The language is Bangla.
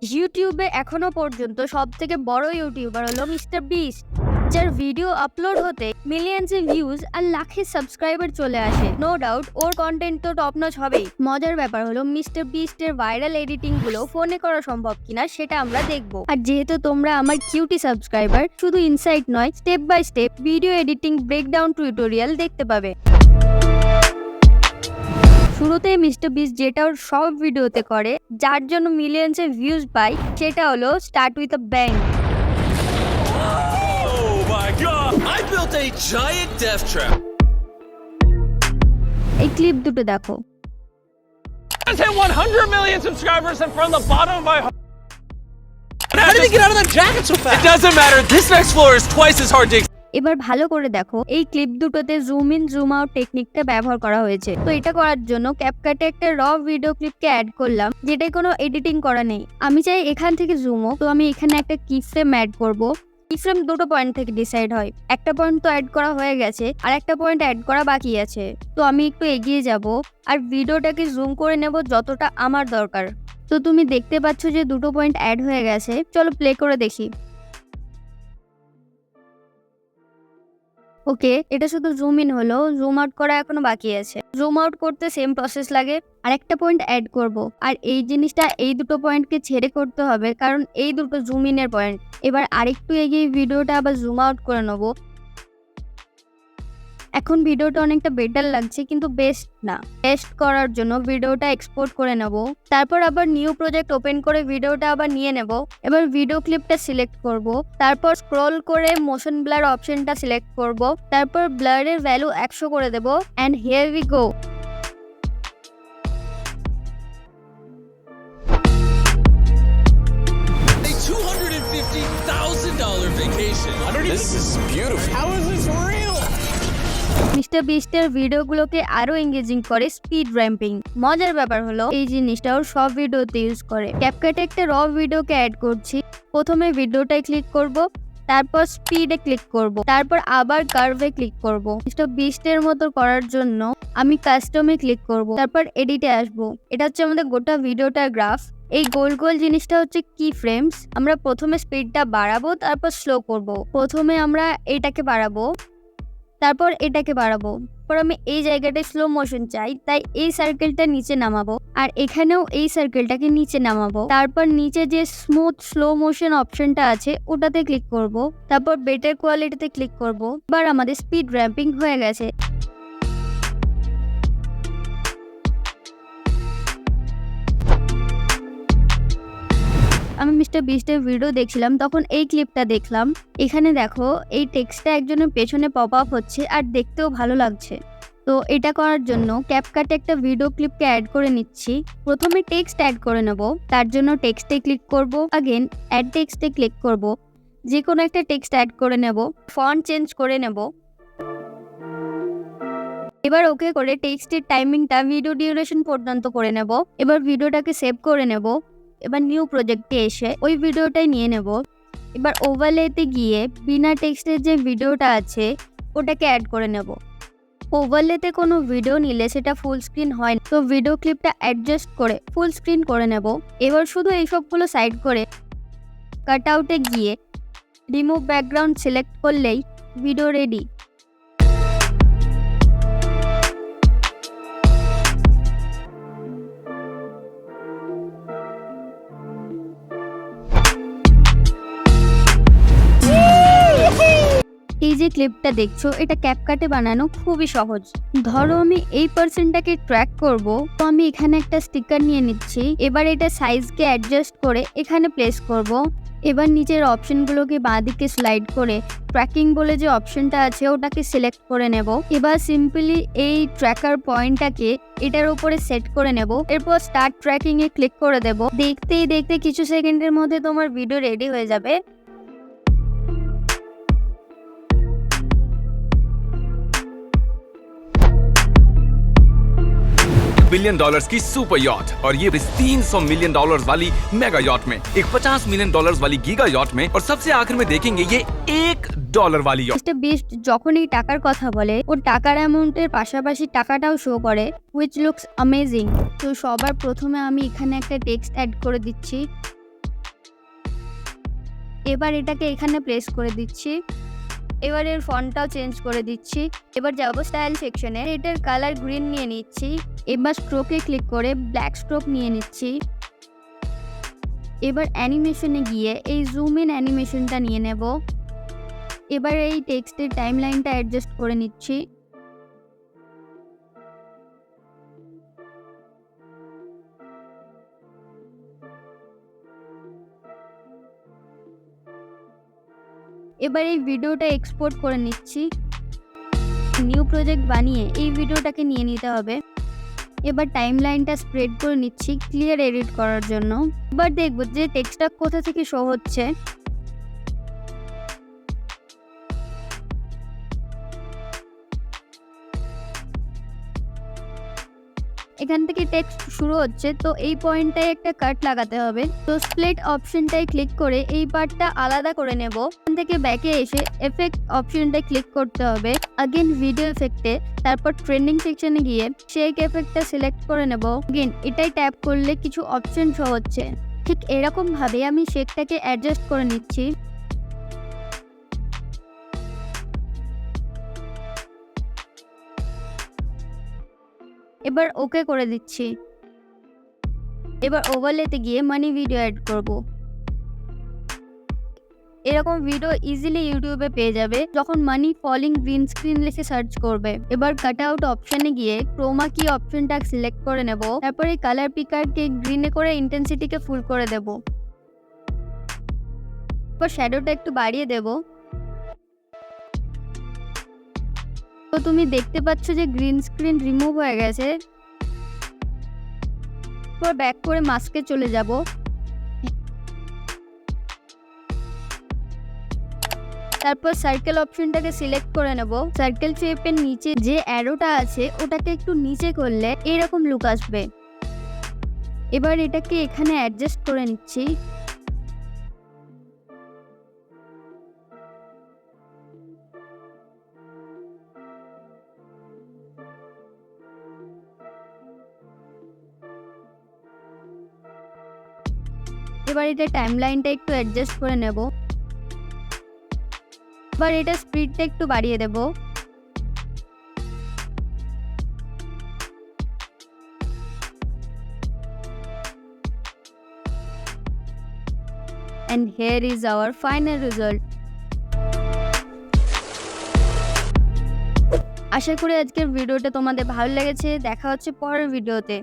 ইউটিউবে এখনো পর্যন্ত সবথেকে বড় ইউটিউবার হলো MrBeast, যার ভিডিও আপলোড হতে মিলিয়নসে ভিউজ আর লাখে সাবস্ক্রাইবার চলে আসে। নো ডাউট ওর কন্টেন্ট তো টপ নচ হবেই। মজার ব্যাপার হলো MrBeast এর ভাইরাল এডিটিং গুলো ফোনে করা সম্ভব কিনা সেটা আমরা দেখবো। আর যেহেতু তোমরা আমার কিউটি সাবস্ক্রাইবার, শুধু ইনসাইট নয়, step by step video editing breakdown tutorial দেখতে পাবে। শুরুতে MrBeast যেটা ওর সব ভিডিওতে করে, যার জন্য মিলিয়নসে ভিউজ পায়, সেটা হলো start with a bang. Oh my god! I built a giant death trap. এই ক্লিপ দুটো দেখো। Just hit 100 million subscribers and from the bottom of my heart. How did he get out of that jacket so fast? It doesn't matter. This next floor is twice as hard to. এবার ভালো করে দেখো, এই ক্লিপ দুটোতে জুম ইন জুম আউট টেকনিকটা ব্যবহার করা হয়েছে। তো এটা করার জন্য ক্যাপকাটে একটা র ভিডিও ক্লিপকে অ্যাড করলাম, যেটাই কোনো এডিটিং করা নেই। আমি চাই এখান থেকে জুম হোক, তো আমি এখানে একটা কি ফ্রেম অ্যাড করব। কি ফ্রেম দুটো পয়েন্ট থেকে ডিসাইড হয়। একটা পয়েন্ট তো অ্যাড করা হয়ে গেছে, আর একটা পয়েন্ট অ্যাড করা বাকি আছে। তো আমি একটু এগিয়ে যাব আর ভিডিওটাকে জুম করে নেব যতটা আমার দরকার। তো তুমি দেখতে পাচ্ছ যে দুটো পয়েন্ট অ্যাড হয়ে গেছে। চলো প্লে করে দেখি। ওকে, এটা শুধু জুম ইন হলো, জুম আউট করা এখনো বাকি আছে। জুম আউট করতে সেম প্রসেস লাগে। আর একটা পয়েন্ট অ্যাড করব, আর এই জিনিসটা এই দুটো পয়েন্টকে ছেড়ে করতে হবে, কারণ এই দুটো জুম ইনের পয়েন্ট। এবার আরেকটু এগিয়ে ভিডিওটা আবার জুম আউট করে নেব। এখন ভিডিওটা অনেকটা বেটার লাগছে, কিন্তু বেস্ট না। বেস্ট করার জন্য ভিডিওটা এক্সপোর্ট করে নেব, তারপর আবার নিউ প্রজেক্ট ওপেন করে ভিডিওটা আবার নিয়ে নেব। এবার ভিডিও ক্লিপটা সিলেক্ট করব, তারপর স্ক্রল করে মোশন ব্লার অপশনটা সিলেক্ট করব, তারপর ব্লারের ভ্যালু 100 করে দেব, and here we go. A $250,000 vacation. This is beautiful. How is this real? MrBeast এর ভিডিওগুলোকে আরো এঙ্গেজিং করে স্পিড র্যাম্পিং। মজার ব্যাপার হলো এই জিনিসটা ওর সব ভিডিওতে ইউজ করে। ক্যাপকাটে একটা র ভিডিওকে অ্যাড করছি। প্রথমে ভিডিওটায় ক্লিক করব, তারপর স্পিডে ক্লিক করব, তারপর আবার কার্ভে ক্লিক করব। MrBeast এর মতো করার জন্য আমি কাস্টমে ক্লিক করব, তারপর এডিটে আসব। এটা হচ্ছে আমাদের গোটা ভিডিওটার গ্রাফ। এই গোল গোল জিনিসটা হচ্ছে কি ফ্রেমস। আমরা প্রথমে স্পিডটা বাড়াবো, তারপর স্লো করব। প্রথমে আমরা এটাকে বাড়াবো, তারপর এটাকে বাড়াবো। পর আমি এই জায়গাটায় স্লো মোশন চাই, তাই এই সার্কেলটা নিচে নামাবো, আর এখানেও এই সার্কেলটাকে নিচে নামাবো। তারপর নিচে যে স্মুথ স্লো মোশন অপশনটা আছে ওটাতে ক্লিক করব, তারপর বেটার কোয়ালিটিতে ক্লিক করব। এবার আমাদের স্পিড র্যাম্পিং হয়ে গেছে। আমি MrBeast এর ভিডিও দেখছিলাম, তখন এই ক্লিপটা দেখলাম। এখানে দেখো, এই টেক্সটটা একজনের পেছনে পপ আপ হচ্ছে আর দেখতেও ভালো লাগছে। তো এটা করার জন্য ক্যাপকাটে একটা ভিডিও ক্লিপকে অ্যাড করে নিচ্ছি। প্রথমে টেক্সট অ্যাড করে নেব, তার জন্য টেক্সটে ক্লিক করব, আগেন অ্যাড টেক্সটে ক্লিক করব। যে কোনো একটা টেক্সট অ্যাড করে নেব, ফন্ট চেঞ্জ করে নেব। এবার ওকে করে টেক্সটের টাইমিংটা ভিডিও ডিউরেশন পর্যন্ত করে নেব। এবার ভিডিওটাকে সেভ করে নেব। এবার নিউ প্রজেক্টে এসে ওই ভিডিওটাই নিয়ে নেব। এবার ওভারলেতে গিয়ে বিনা টেক্সটের যে ভিডিওটা আছে ওটাকে অ্যাড করে নেব। ওভারলেতে কোনো ভিডিও নিলে সেটা ফুল স্ক্রিন হয় না, তো ভিডিও ক্লিপটা অ্যাডজাস্ট করে ফুল স্ক্রিন করে নেব। এবার শুধু এই সবগুলো সাইড করে কাট আউটে গিয়ে রিমুভ ব্যাকগ্রাউন্ড সিলেক্ট করলেই ভিডিও রেডি। এই যে ক্লিপটা দেখছো, এটা ক্যাপকাটে বানানো খুবই সহজ। ধরো আমি এই পার্সনটাকে ট্র্যাক করব, তো আমি এখানে একটা স্টিকার নিয়ে নিচ্ছি। এবার এটা সাইজকে অ্যাডজাস্ট করে এখানে প্লেস করব। এবার নিচের অপশনগুলোকে বাঁদিকে স্লাইড করে ট্র্যাকিং বলে যে অপশনটা আছে ওটাকে সিলেক্ট করে নেব। এবার সিম্পলি এই ট্র্যাকার পয়েন্টটাকে এটার উপরে সেট করে নেব। এরপর স্টার্ট ট্র্যাকিং এ ক্লিক করে দেব। দেখতেই দেখতে কিছু সেকেন্ডের মধ্যে তোমার ভিডিও রেডি হয়ে যাবে। $1 बिलियन की सुपर यॉट और ये $300 मिलियन वाली मेगा यॉट में, एक $50 मिलियन वाली गीगा यॉट में, और सबसे आखिर में देखेंगे ये $1 वाली यॉट। MrBeast যখনই টাকার কথা বলে ও টাকার অ্যামাউন্টের পাশাপাশি টাকাটাও শো করে, which looks amazing। তো সবার প্রথমে আমি এখানে একটা টেক্সট অ্যাড করে দিচ্ছি। এবার এটাকে এখানে প্লেস করে দিচ্ছি। এবার এর ফন্টটাও চেঞ্জ করে দিচ্ছি। এবার যাবো স্টাইল সেকশনে, এটার কালার গ্রিন নিয়ে নিচ্ছি। এবার স্ট্রোকে ক্লিক করে ব্ল্যাক স্ট্রোক নিয়ে নিচ্ছি। এবার অ্যানিমেশনে গিয়ে এই জুম ইন অ্যানিমেশনটা নিয়ে নেব। এবার এই টেক্সটের টাইমলাইনটা অ্যাডজাস্ট করে নিচ্ছি। এবার এই ভিডিওটা এক্সপোর্ট করে নিচ্ছি। নিউ প্রজেক্ট বানিয়ে এই ভিডিওটাকে নিয়ে নিতে হবে। এবার টাইমলাইনটা স্প্রেড করে নিচ্ছি ক্লিয়ার এডিট করার জন্য। এবার দেখব যে টেক্সটটা কোথা থেকে শো হচ্ছে। এখান থেকে টেক্সট শুরু হচ্ছে, তো এই পয়েন্টটায় একটা কাট লাগাতে হবে। তো স্প্লিট অপশনটায় ক্লিক করে এই পার্টটা আলাদা করে নেব। এখান থেকে ব্যাকে এসে এফেক্ট অপশনটায় ক্লিক করতে হবে, अगेन ভিডিও এফেক্টে, তারপর ট্রেন্ডিং সেকশনে গিয়ে শেক এফেক্টটা সিলেক্ট করে নেব। अगेन এটাই ট্যাপ করলে কিছু অপশন শো হচ্ছে। ঠিক এরকম ভাবে আমি শেকটাকে অ্যাডজাস্ট করে নিচ্ছি। এবার ওকে করে দিচ্ছি। এবার ওভারলেতে গিয়ে মানি ভিডিও অ্যাড করব। এরকম ভিডিও ইজিলি ইউটিউবে পেয়ে যাবে যখন মানি ফলিং গ্রিন স্ক্রিন লিখে সার্চ করবে। এবার কাট আউট অপশনে গিয়ে ক্রোমা কি অপশনটা সিলেক্ট করে নেব। তারপরে কালার পিকারকে গ্রিনে করে ইন্টেন্সিটিকে ফুল করে দেব। এবার শ্যাডোটা একটু বাড়িয়ে দেব। তো তুমি দেখতে পাচ্ছ যে গ্রিন স্ক্রিন রিমুভ হয়ে গেছে। এরপর ব্যাক করে মাস্কে চলে যাব। তারপর সার্কেল অপশনটাকে সিলেক্ট করে নেব। সার্কেল শেপের নিচে যে অ্যারোটা আছে ওটাকে একটু নিচে করলে এরকম লুক আসবে। এবার এটাকে এখানে অ্যাডজাস্ট করে নিচ্ছি। এবার এটা টাইমলাইনটা একটু অ্যাডজাস্ট করে নেব। এবার এটা স্পিডটা একটু বাড়িয়ে দেব। And here is our final result. আশা করি আজকের ভিডিওটা তোমাদের ভালো লেগেছে। দেখা হচ্ছে পরের ভিডিওতে।